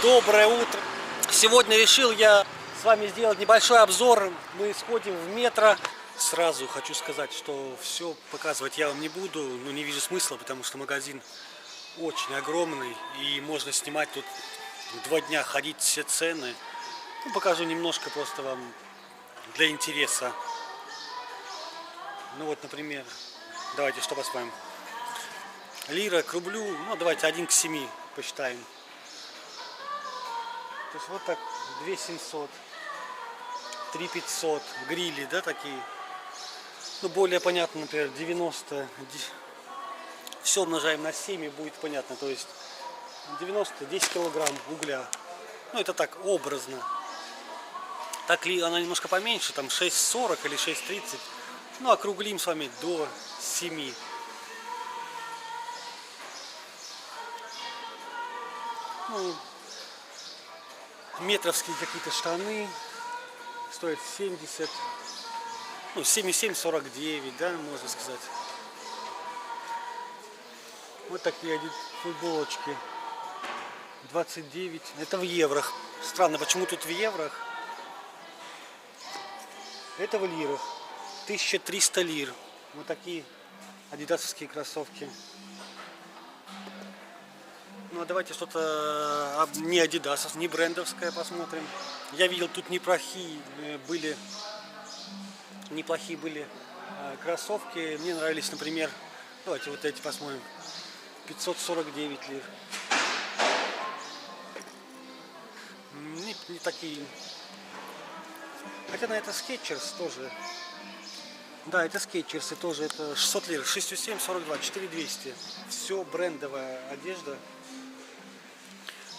Доброе утро! Сегодня решил я с вами сделать небольшой обзор. Мы сходим в метро. Сразу хочу сказать, что все показывать я вам не буду, но не вижу смысла, потому что магазин очень огромный и можно снимать тут 2 дня, ходить все цены. Ну, покажу немножко просто вам для интереса. Ну вот, например, давайте что посмотрим. Лира к рублю, ну давайте 1 к 7 посчитаем. То есть вот так 2700, 3500, грили, да, такие. Ну, более понятно, например, 90. Все умножаем на 7 и будет понятно. То есть 90, 10 килограмм угля. Ну, это так, образно. Так ли она немножко поменьше, там 6,40 или 6,30. Ну, округлим с вами до 7. Ну, метровские какие-то штаны стоят 70, ну 77,49, да, можно сказать. Вот такие футболочки 29, это в еврох. Странно, почему тут в еврох? Это в лирах. 1300 лир. Вот такие адидасовские кроссовки. Ну а давайте что-то не адидасов, не брендовское посмотрим. Я видел, тут неплохие были кроссовки. Мне нравились, например, давайте вот эти посмотрим. 549 лир. Не такие. Хотя на это Skechers тоже. Да, это Skechers и тоже это 600 лир. 6,7, 42, 4200. Все брендовая одежда.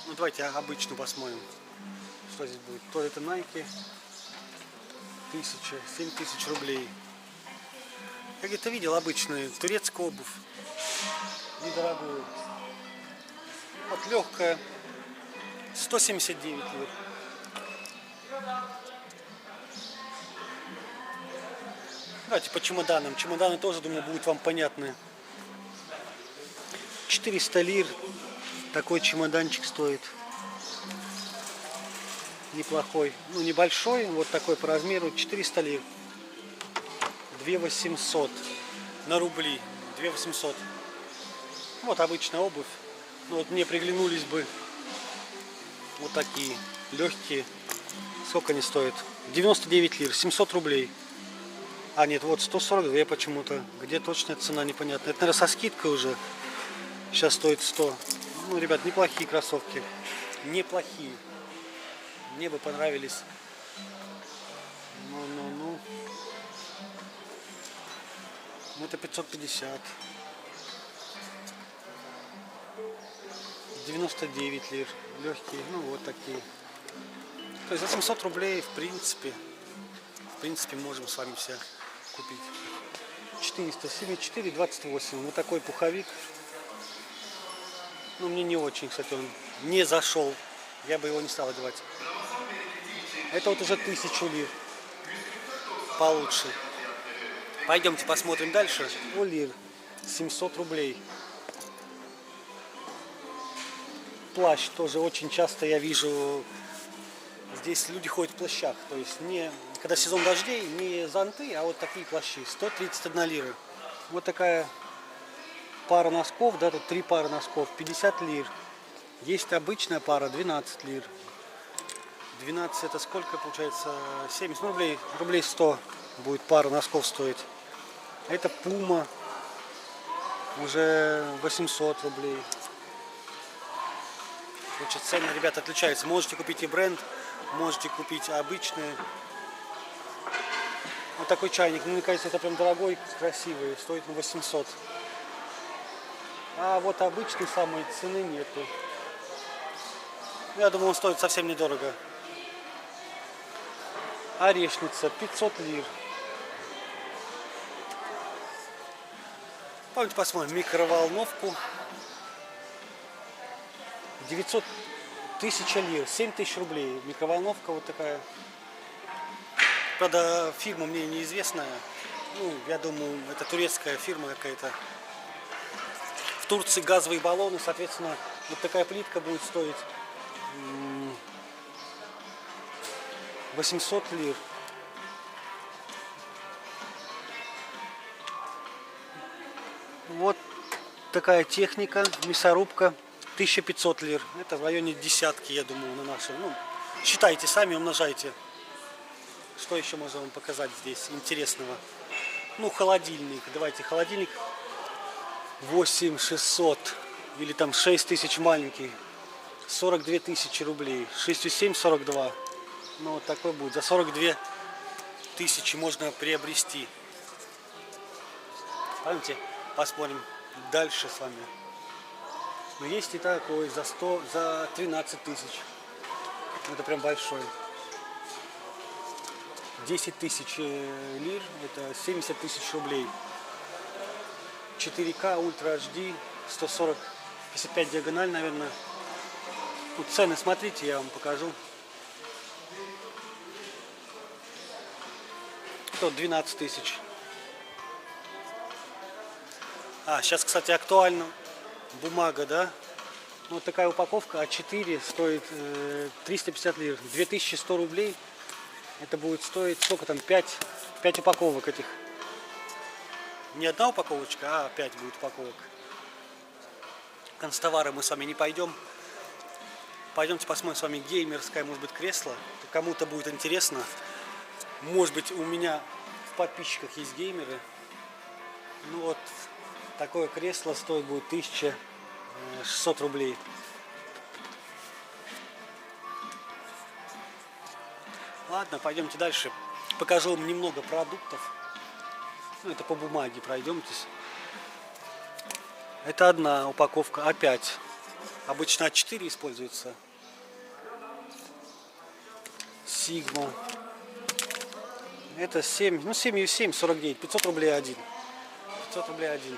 Ну давайте обычную посмотрим, что здесь будет. То это Nike, 7000 рублей. Я где-то видел обычную турецкую обувь, недорогую. Вот легкая, 179 лир. Давайте по чемоданам. Чемоданы тоже, думаю, будут вам понятны. 400 лир. Такой чемоданчик стоит. Неплохой. Ну, небольшой. Вот такой по размеру. 400 лир. 2800. На рубли. 2800. Вот обычная обувь. Ну, вот мне приглянулись бы вот такие. Легкие. Сколько они стоят? 99 лир. 700 рублей. А, нет, вот 142 почему-то. Где точная цена, непонятно. Это, наверное, со скидкой уже. Сейчас стоит 100. Ну, ребят, неплохие кроссовки. Неплохие. Мне бы понравились. Ну. Это 550. 99 лир. Легкие. Ну, вот такие. То есть за 700 рублей, в принципе, можем с вами все купить. 400, 74, 28. Вот такой пуховик. Ну, мне не очень, кстати, он не зашел. Я бы его не стал одевать. Это вот уже 1000 лир. Получше. Пойдемте посмотрим дальше. О, лир. 700 рублей. Плащ тоже очень часто я вижу. Здесь люди ходят в плащах. То есть не, когда сезон дождей, не зонты, а вот такие плащи. 131 лира. Вот такая пара носков, да, тут 3 пары носков, 50 лир. Есть обычная пара, 12 лир. 12 это сколько получается? 70 рублей 100 будет пара носков стоить. Это Puma, уже 800 рублей. Значит, цены, ребята, отличаются. Можете купить и бренд, можете купить обычные. Вот такой чайник, ну, мне кажется, это прям дорогой, красивый, стоит на 800. А вот обычной самой цены нету. Я думаю, он стоит совсем недорого. Орешница 500 лир. Давайте посмотрим микроволновку. 900 тысяч лир, 7000 рублей. Микроволновка вот такая. Правда, фирма мне неизвестная. Ну, я думаю, это турецкая фирма какая-то. В Турции газовые баллоны, соответственно, вот такая плитка будет стоить 800 лир. Вот такая техника, мясорубка, 1500 лир. Это в районе десятки, я думаю, на нашем. Ну, считайте сами, умножайте. Что еще можно вам показать здесь интересного? Ну, холодильник. Давайте холодильник 8600 или там 6000 маленький. 42 тысячи рублей. 6,7 42. Ну, вот такой будет. За 42 тысячи можно приобрести. Пойдемте посмотрим дальше с вами. Но есть и такой за 13 тысяч. Это прям большой. 10 тысяч лир, это 70 тысяч рублей. 4К, Ультра HD, 140, 55 диагональ, наверное. Тут цены, смотрите, я вам покажу. Тут 12 тысяч. Сейчас, кстати, актуально. Бумага, да? Вот такая упаковка А4 стоит 350 лир. 2100 рублей. Это будет стоить, сколько там, 5 упаковок этих. Не одна упаковочка, а 5 будет упаковок. Констовары мы с вами не пойдем. Пойдемте посмотрим с вами геймерское, может быть, кресло. Кому-то будет интересно. Может быть, у меня в подписчиках есть геймеры. Ну вот, такое кресло стоит будет 1600 рублей. Ладно, пойдемте дальше. Покажу вам немного продуктов. Ну, это по бумаге пройдемтесь. Это одна упаковка А5. Обычно А4 используется. Сигма. Это 7, ну 7,7, 49. 500 рублей один. 500 рублей один.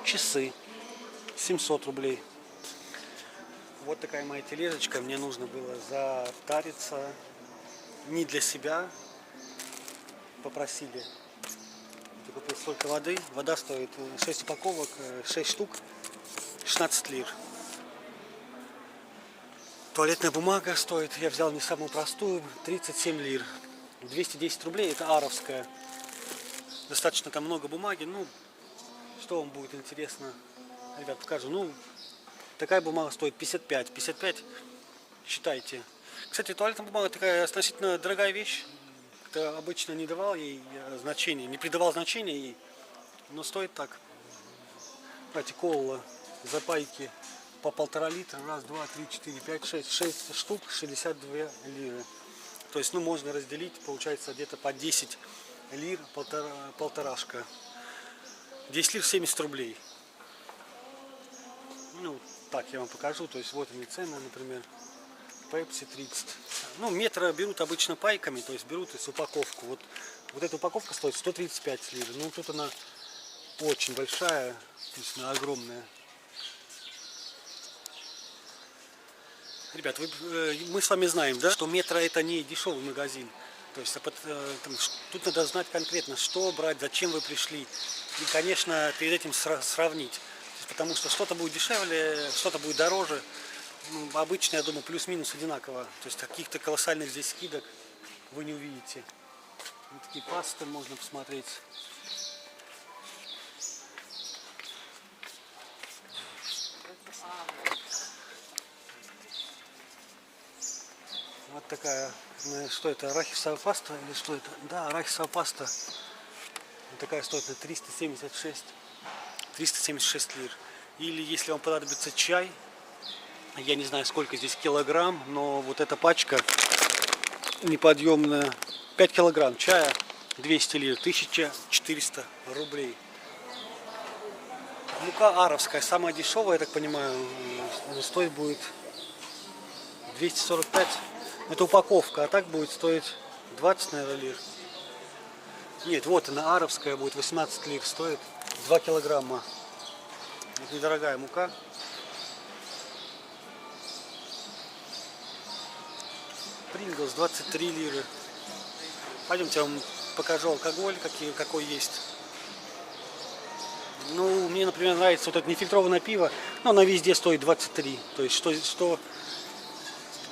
Часы. 700 рублей. Вот такая моя тележечка. Мне нужно было затариться. Не для себя. Попросили. Купить столько воды. Вода стоит 6 упаковок, 6 штук, 16 лир. Туалетная бумага стоит, я взял не самую простую, 37 лир. 210 рублей, это аровская. Достаточно там много бумаги. Ну, что вам будет интересно, ребят, покажу. Ну, такая бумага стоит 55. 55, считайте. Кстати, туалетная бумага такая относительно дорогая вещь. Как-то обычно не давал ей значения, не придавал значения ей, но стоит так. Давайте, кола, запайки по 1,5 литра, раз, два, три, четыре, пять, шесть штук, 62 лиры. То есть, ну, можно разделить, получается, где-то по 10 лир, полторашка. 10 лир 70 рублей. Ну, так я вам покажу, то есть, вот они цены, например. Пепси 30. Ну, метро берут обычно пайками, то есть берут из упаковку. Вот эта упаковка стоит 135 лир. Ну, тут она очень большая, то есть она огромная. Ребят, мы с вами знаем, да, что метро это не дешевый магазин. То есть тут надо знать конкретно, что брать, зачем вы пришли. И, конечно, перед этим сравнить. Потому что что-то будет дешевле, что-то будет дороже. Ну, обычно, я думаю, плюс-минус одинаково. То есть каких-то колоссальных здесь скидок вы не увидите. Вот такие пасты можно посмотреть. Вот такая, что это, арахисовая паста или что это? Да, арахисовая паста. Вот такая стоит на 376 лир. Или если вам понадобится чай, я не знаю, сколько здесь килограмм, но вот эта пачка неподъемная. 5 килограмм чая, 200 лир, 1400 рублей. Мука аровская, самая дешевая, я так понимаю, стоит будет 245. Это упаковка, а так будет стоить 20, наверное, лир. Нет, вот она аровская, будет 18 лир, стоит 2 килограмма. Это недорогая мука. Принглс 23 лиры. Пойдемте, я вам покажу алкоголь, какой есть. Ну, мне, например, нравится вот это нефильтрованное пиво, но оно везде стоит 23. То есть, что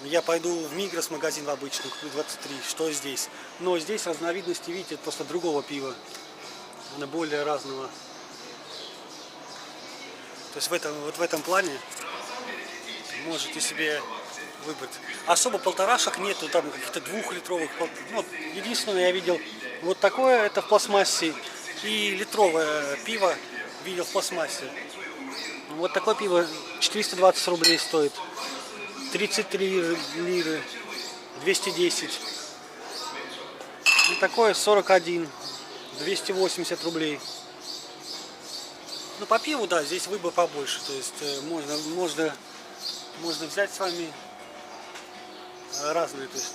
я пойду в Мигрос магазин в обычный, куплю 23, что здесь. Но здесь разновидности, видите, просто другого пива, на более разного. То есть вот в этом плане можете себе выбрать. Особо полторашек нету, там каких-то 2-литровых. Ну, единственное, я видел вот такое, это в пластмассе, и литровое пиво видел в пластмассе. Вот такое пиво 420 рублей стоит, 33 лиры, 210. И такое 41, 280 рублей. Ну, по пиву, да, здесь выбор побольше. То есть можно взять с вами разные. То есть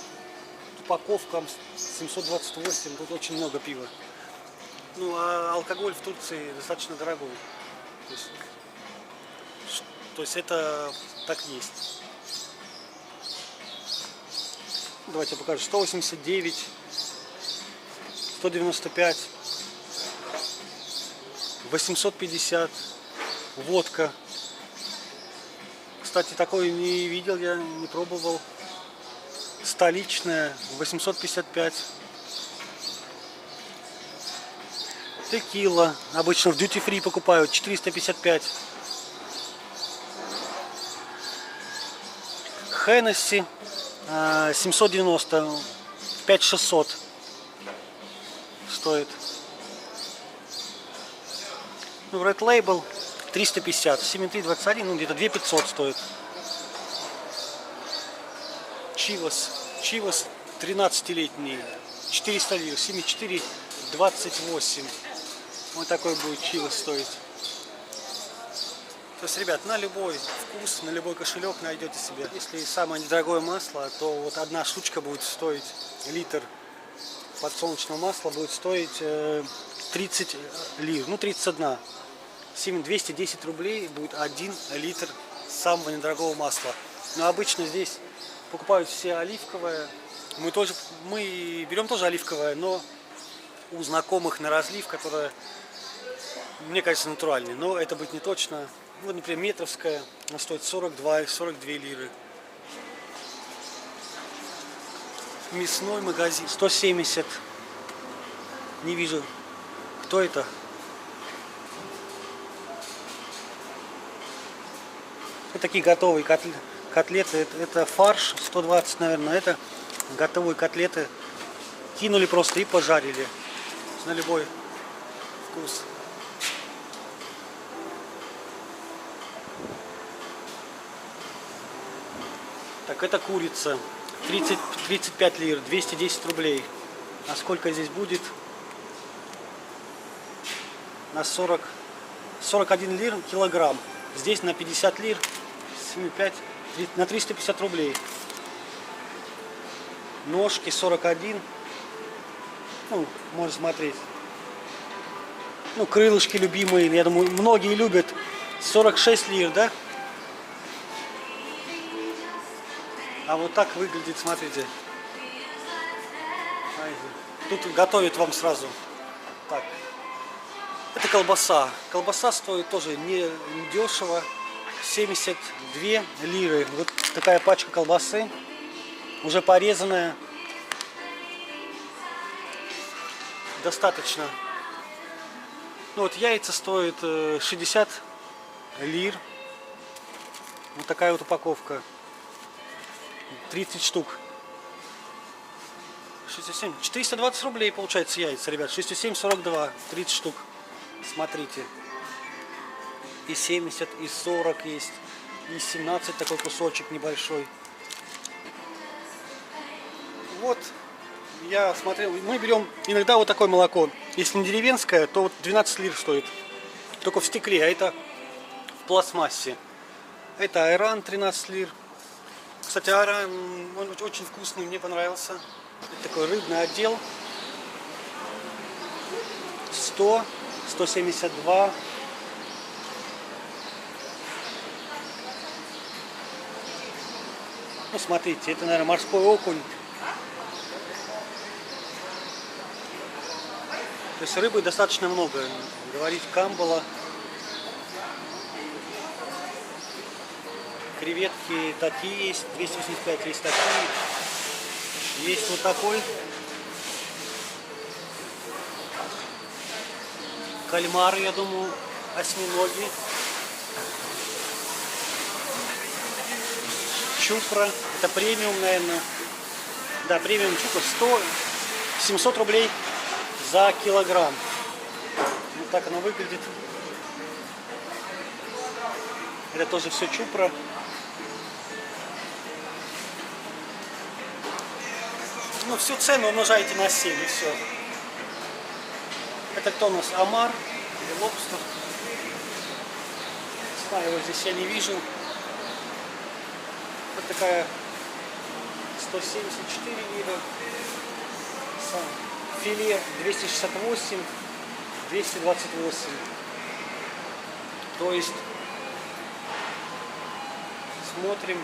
упаковка 728, тут очень много пива. Ну, а алкоголь в Турции достаточно дорогой. То есть это так есть. Давайте я покажу. 189, 195, 850, водка. Кстати, такой не видел, я не пробовал. Столичная, 855. Текила, обычно в duty free покупают, 455. Хеннесси, 790, 5600 стоит. Ну, Red Label 350, 7321, ну где-то 2500 стоит. Чивас 13-летний, 400 лир, 7428. Вот такой будет Чивас стоить. То есть, ребят, на любой вкус, на любой кошелек найдете себе. Если самое недорогое масло, то вот одна штучка будет стоить, литр подсолнечного масла будет стоить 30 лир, ну 31. 210 рублей будет 1 литр самого недорогого масла. Но обычно здесь покупают все оливковое. Мы берем тоже оливковое, но у знакомых на разлив, которое, мне кажется, натуральный. Но это будет не точно. Вот, например, метровская, она стоит 42 лиры. Мясной магазин 170. Не вижу, кто это. Вот такие готовые котлеты. Это фарш 120, наверное. Это готовые котлеты. Кинули просто и пожарили. На любой вкус. Так, это курица. 35 лир, 210 рублей. А сколько здесь будет? На 41 лир килограмм. Здесь на 50 лир, 7,5, на 350 рублей. Ножки 41. Ну, можно смотреть. Ну, крылышки любимые, я думаю, многие любят. 46 лир, да? А вот так выглядит, смотрите. Тут готовят вам сразу. Так. Это колбаса. Колбаса стоит тоже не дешево. 72 лиры. Вот такая пачка колбасы. Уже порезанная. Достаточно. Ну вот яйца стоят 60 лир. Вот такая вот упаковка. 30 штук. 67. 420 рублей получается яйца, ребят. 67, 42. 30 штук. Смотрите. И 70, и 40 есть. И 17 такой кусочек небольшой. Вот. Я смотрел. Мы берем иногда вот такое молоко. Если не деревенское, то вот 12 лир стоит. Только в стекле, а это в пластмассе. Это айран 13 лир. Кстати, айран, он очень вкусный, мне понравился. Это такой рыбный отдел. 100, 172. Ну, смотрите, это, наверное, морской окунь. То есть рыбы достаточно много. Говорить камбала. креветки такие есть, 285 есть такие. Есть вот такой. Кальмары, я думаю, осьминоги. Чупра. Это премиум, наверное. Да, премиум чупра. 700 рублей за килограмм. Вот так оно выглядит. Это тоже все чупра. Ну, всю цену умножаете на 7 и все. Это кто у нас? Омар или лобстер? Не знаю, его здесь я не вижу. Вот такая 174 лира. Филе 268, 228. То есть смотрим.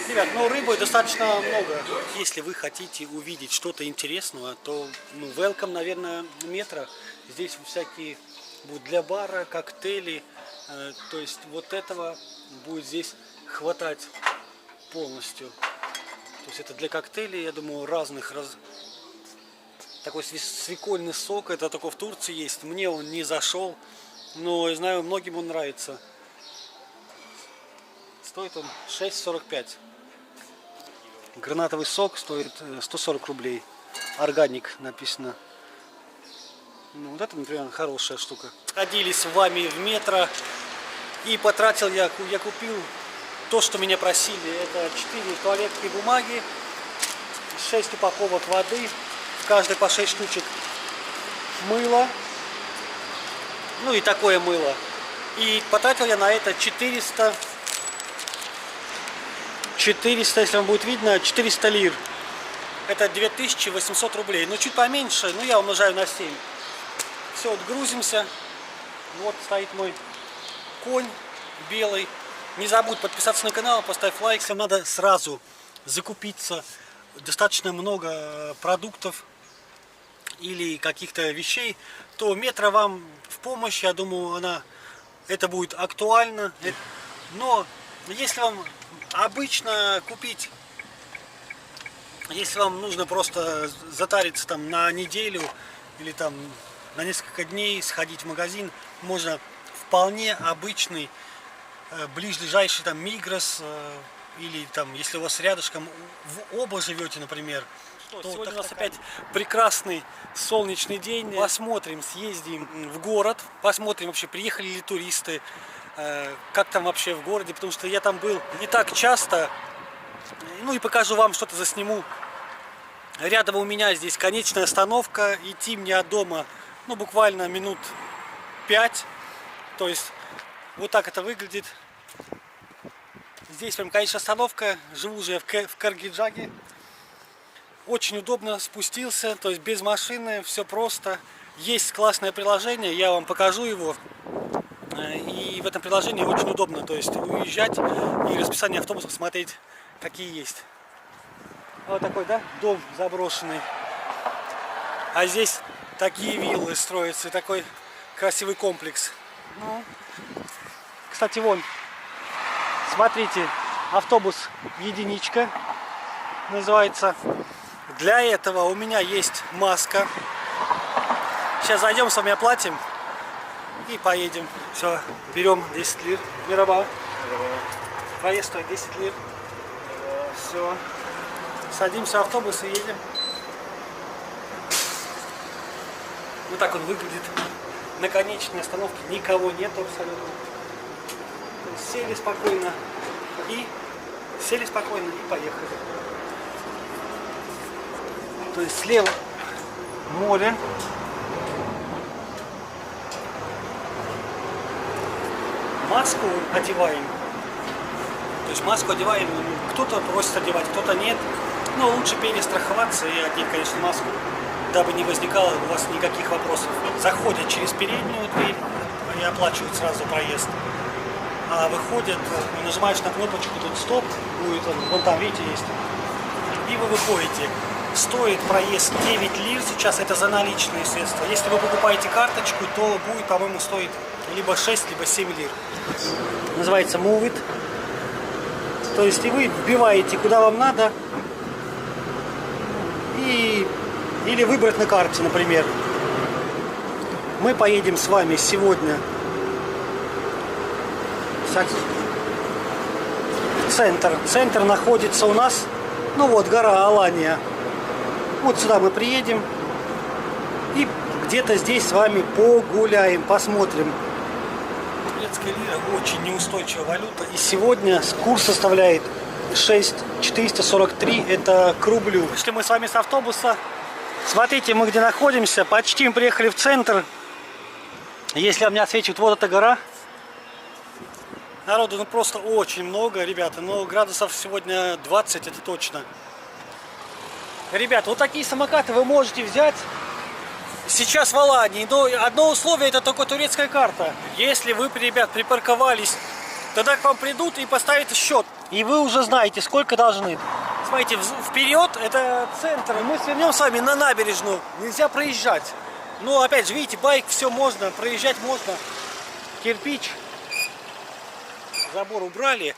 Ребят, ну рыбы достаточно много. Если вы хотите увидеть что-то интересного, то welcome, наверное, метро. Здесь всякие будут для бара, коктейли. То есть вот этого будет здесь хватать полностью. То есть это для коктейлей, я думаю, разных. Такой свекольный сок, это только в Турции есть. Мне он не зашел, но я знаю, многим он нравится. Стоит он 6,45. Гранатовый сок стоит 140 рублей. Органик написано. Ну, вот это, например, хорошая штука. Ходили с вами в метро и потратил я купил то, что меня просили. Это 4 туалетки бумаги, 6 упаковок воды, в каждой по 6 штучек мыло. Ну и такое мыло. И потратил я на это 400, если вам будет видно, 400 лир. Это 2800 рублей. Ну, чуть поменьше, но я умножаю на 7. Все, вот грузимся. Вот стоит мой конь белый. Не забудь подписаться на канал, поставь лайк. Если надо сразу закупиться достаточно много продуктов или каких-то вещей, то метро вам в помощь. Я думаю, это будет актуально. Но если вам обычно купить, если вам нужно просто затариться там на неделю или там на несколько дней, сходить в магазин, можно вполне обычный ближайший там Мигрос или там, если у вас рядышком в оба живете, например, то сегодня у нас опять прекрасный солнечный день. Посмотрим, съездим в город, посмотрим вообще, приехали ли туристы, как там вообще в городе, потому что я там был не так часто. Ну и покажу вам, что-то засниму. Рядом у меня здесь конечная остановка, идти мне от дома, ну, буквально минут 5. То есть вот так это выглядит. Здесь прям конечная остановка. Живу же я в Каргиджаге. Очень удобно спустился, то есть без машины, все просто. Есть классное приложение, я вам покажу его. И в этом приложении очень удобно, то есть уезжать и расписание автобусов смотреть, какие есть. Вот такой, да, дом заброшенный. А здесь такие виллы строятся, такой красивый комплекс. Ну, кстати, вон, смотрите, автобус единичка называется. Для этого у меня есть маска. Сейчас зайдем, с вами оплатим и поедем. Все, берем 10 лир. Мираба. Проезд стоит 10 лир. Все. Садимся в автобус и едем. Вот так он выглядит. На конечной остановке никого нету абсолютно. Сели спокойно и поехали. То есть слева море. Маску одеваем. То есть маску одеваем, кто-то просит одевать, кто-то нет. Но лучше перестраховаться и одеть, конечно, маску, дабы не возникало у вас никаких вопросов. Заходят через переднюю дверь и оплачивают сразу проезд. А выходят, нажимаешь на кнопочку, тут стоп, будет, вон там, видите, есть. И вы выходите. стоит проезд 9 лир сейчас, это за наличные средства. Если вы покупаете карточку, то будет, по-моему, стоить либо 6, либо 7 лир. Называется Move It. То есть и вы вбиваете, куда вам надо, или выбрать на карте, например. Мы поедем с вами сегодня в центр. Центр находится у нас, ну вот, гора Алания. Вот сюда мы приедем и где-то здесь с вами погуляем, посмотрим. Турецкая лира очень неустойчивая валюта. И сегодня курс составляет 6,443, это к рублю. Вышли мы с вами с автобуса. Смотрите, мы где находимся. Почти мы приехали в центр. Если вам не отсвечивает вот эта гора. Народу ну просто очень много, ребята. Но градусов сегодня 20, это точно. Ребята, вот такие самокаты вы можете взять сейчас в Алании. Но одно условие, это только турецкая карта. Если вы, ребят, припарковались, тогда к вам придут и поставят счет. И вы уже знаете, сколько должны. Смотрите, вперед, это центр. Мы свернем с вами на набережную. Нельзя проезжать. Но опять же, видите, байк, все можно, проезжать можно. Кирпич. Забор убрали.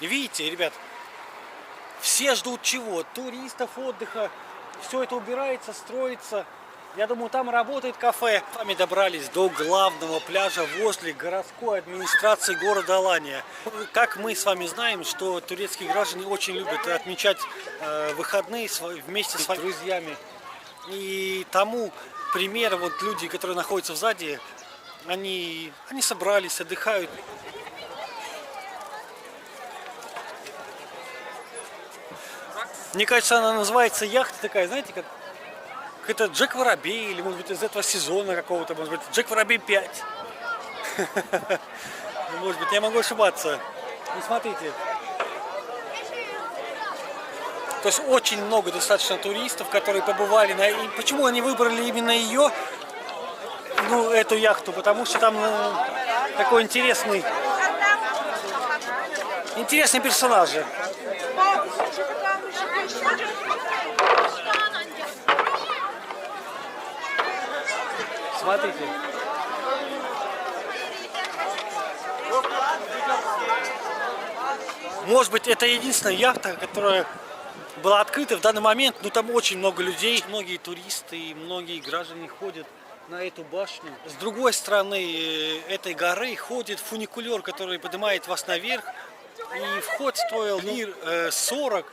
Видите, ребят, все ждут чего? Туристов, отдыха. Все это убирается, строится. Я думаю, там работает кафе. С вами добрались до главного пляжа возле городской администрации города Алания. Как мы с вами знаем, что турецкие граждане очень любят отмечать выходные вместе с своими друзьями. И тому пример, вот люди, которые находятся сзади, они собрались, отдыхают. Мне кажется, она называется яхта такая, знаете, как это Джек Воробей, или может быть из этого сезона какого-то, может быть Джек Воробей 5. Может быть, я могу ошибаться. Ну, смотрите. То есть очень много достаточно туристов, которые побывали на... И почему они выбрали именно ее, ну, эту яхту? Потому что там такой интересный персонаж. Смотрите. Может быть, это единственная яхта, которая была открыта в данный момент, но там очень много людей, многие туристы и многие граждане ходят на эту башню. С другой стороны этой горы ходит фуникулер, который поднимает вас наверх, и вход стоил лир 40,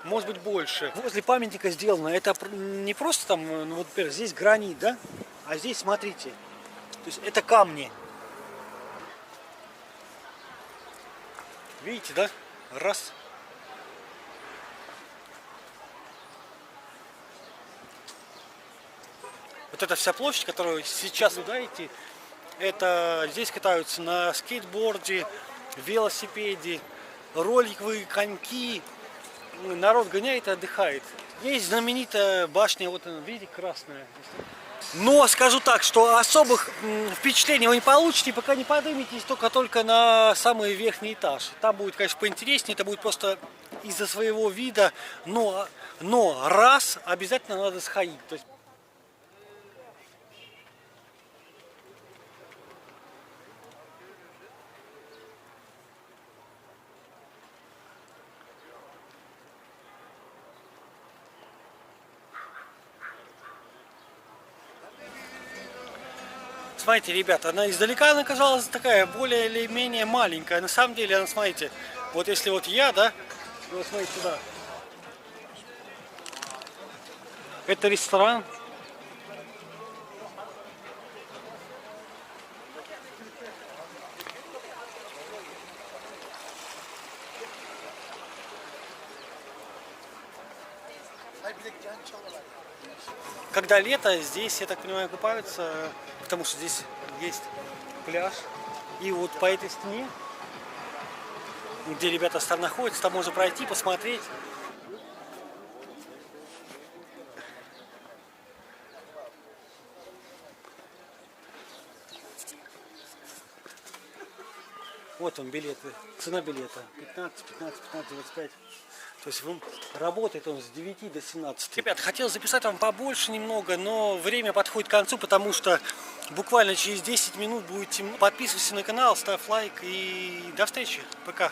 может быть больше. Возле памятника сделано, это не просто там, ну вот, например, здесь гранит, да, а здесь, смотрите, то есть это камни. Видите, да? Раз. Вот эта вся площадь, которую сейчас наблюдаете, это здесь катаются на скейтборде, велосипеде, роликовые коньки. Народ гоняет и отдыхает. Есть знаменитая башня, вот она, видите, красная. Но скажу так, что особых впечатлений вы не получите, пока не подниметесь только на самый верхний этаж. Там будет, конечно, поинтереснее, это будет просто из-за своего вида, но раз обязательно надо сходить. То есть... Смотрите, ребята, она издалека она казалась такая более или менее маленькая. На самом деле, она, смотрите, вот если вот я, да, вот смотрите сюда. Это ресторан. Когда лето, здесь, я так понимаю, купаются, потому что здесь есть пляж. И вот по этой стене, где ребята там находятся, там можно пройти, посмотреть. Вот он, билеты, цена билета 15, 25. То есть работает он с 9 до 17. Ребят, хотел записать вам побольше немного, но время подходит к концу, потому что буквально через 10 минут будет темно. Подписывайся на канал, ставь лайк и до встречи. Пока.